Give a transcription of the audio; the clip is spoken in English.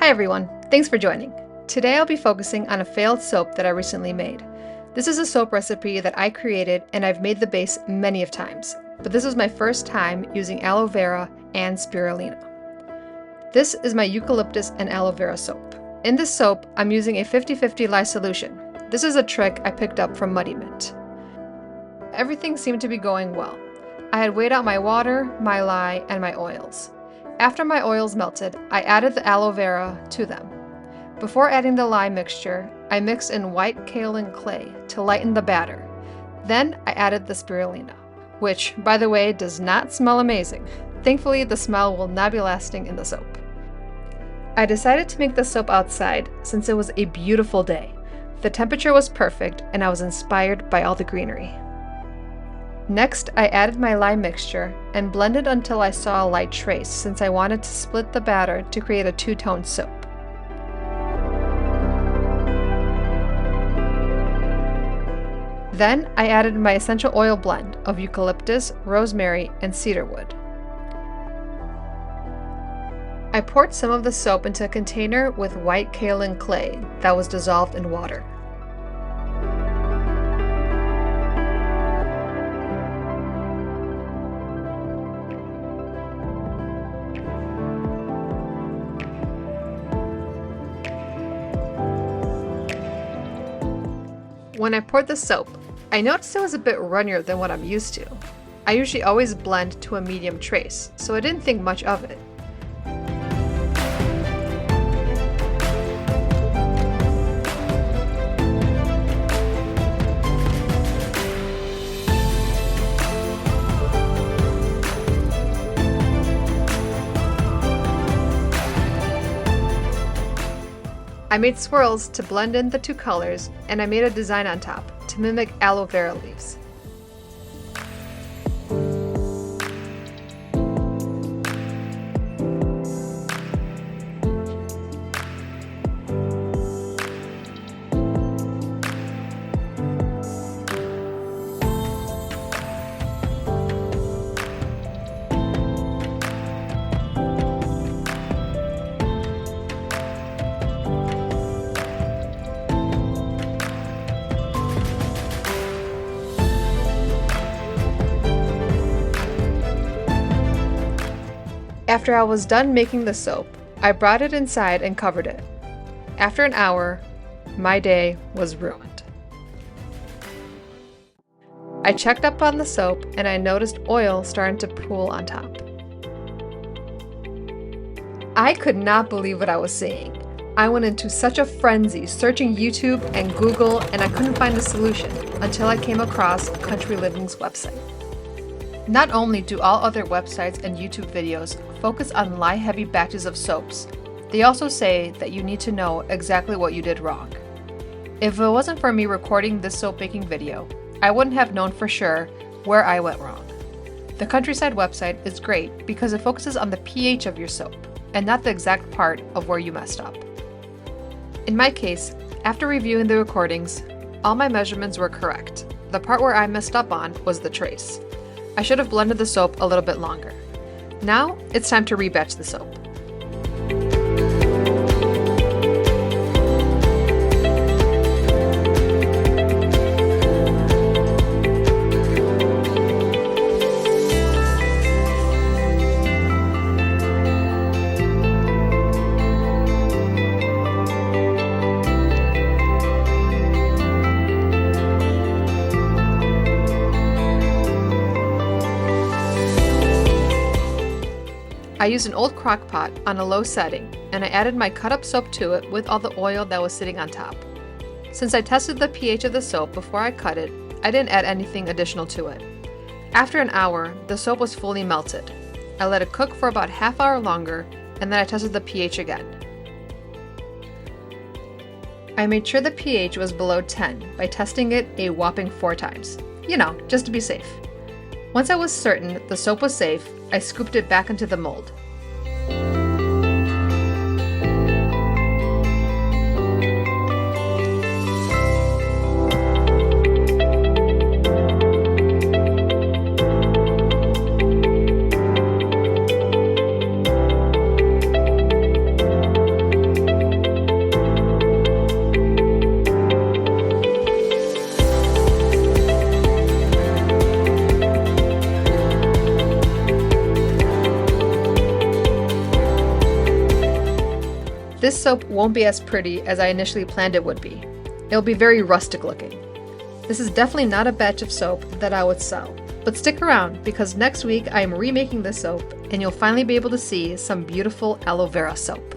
Hi everyone, thanks for joining. Today I'll be focusing on a failed soap that I recently made. This is a soap recipe that I created and I've made the base many of times, but this was my first time using aloe vera and spirulina. This is my eucalyptus and aloe vera soap. In this soap, I'm using a 50-50 lye solution. This is a trick I picked up from Muddy Mint. Everything seemed to be going well. I had weighed out my water, my lye, and my oils. After my oils melted, I added the aloe vera to them. Before adding the lye mixture, I mixed in white kaolin clay to lighten the batter. Then I added the spirulina, which, by the way, does not smell amazing. Thankfully, the smell will not be lasting in the soap. I decided to make the soap outside since it was a beautiful day. The temperature was perfect and I was inspired by all the greenery. Next, I added my lye mixture and blended until I saw a light trace since I wanted to split the batter to create a two-tone soap. Then I added my essential oil blend of eucalyptus, rosemary, and cedarwood. I poured some of the soap into a container with white kaolin clay that was dissolved in water. When I poured the soap, I noticed it was a bit runnier than what I'm used to. I usually always blend to a medium trace, so I didn't think much of it. I made swirls to blend in the two colors, and I made a design on top to mimic aloe vera leaves. After I was done making the soap, I brought it inside and covered it. After an hour, my day was ruined. I checked up on the soap and I noticed oil starting to pool on top. I could not believe what I was seeing. I went into such a frenzy searching YouTube and Google, and I couldn't find a solution until I came across Country Living's website. Not only do all other websites and YouTube videos focus on lye-heavy batches of soaps, they also say that you need to know exactly what you did wrong. If it wasn't for me recording this soap making video, I wouldn't have known for sure where I went wrong. The Countryside website is great because it focuses on the pH of your soap and not the exact part of where you messed up. In my case, after reviewing the recordings, all my measurements were correct. The part where I messed up on was the trace. I should have blended the soap a little bit longer. Now, it's time to rebatch the soap. I used an old crock pot on a low setting, and I added my cut up soap to it with all the oil that was sitting on top. Since I tested the pH of the soap before I cut it, I didn't add anything additional to it. After an hour, the soap was fully melted. I let it cook for about half hour longer, and then I tested the pH again. I made sure the pH was below 10 by testing it a whopping 4 times. You know, just to be safe. Once I was certain the soap was safe, I scooped it back into the mold. this soap won't be as pretty as I initially planned it would be. It'll be very rustic looking. This is definitely not a batch of soap that I would sell. But stick around, because next week I am remaking this soap and you'll finally be able to see some beautiful aloe vera soap.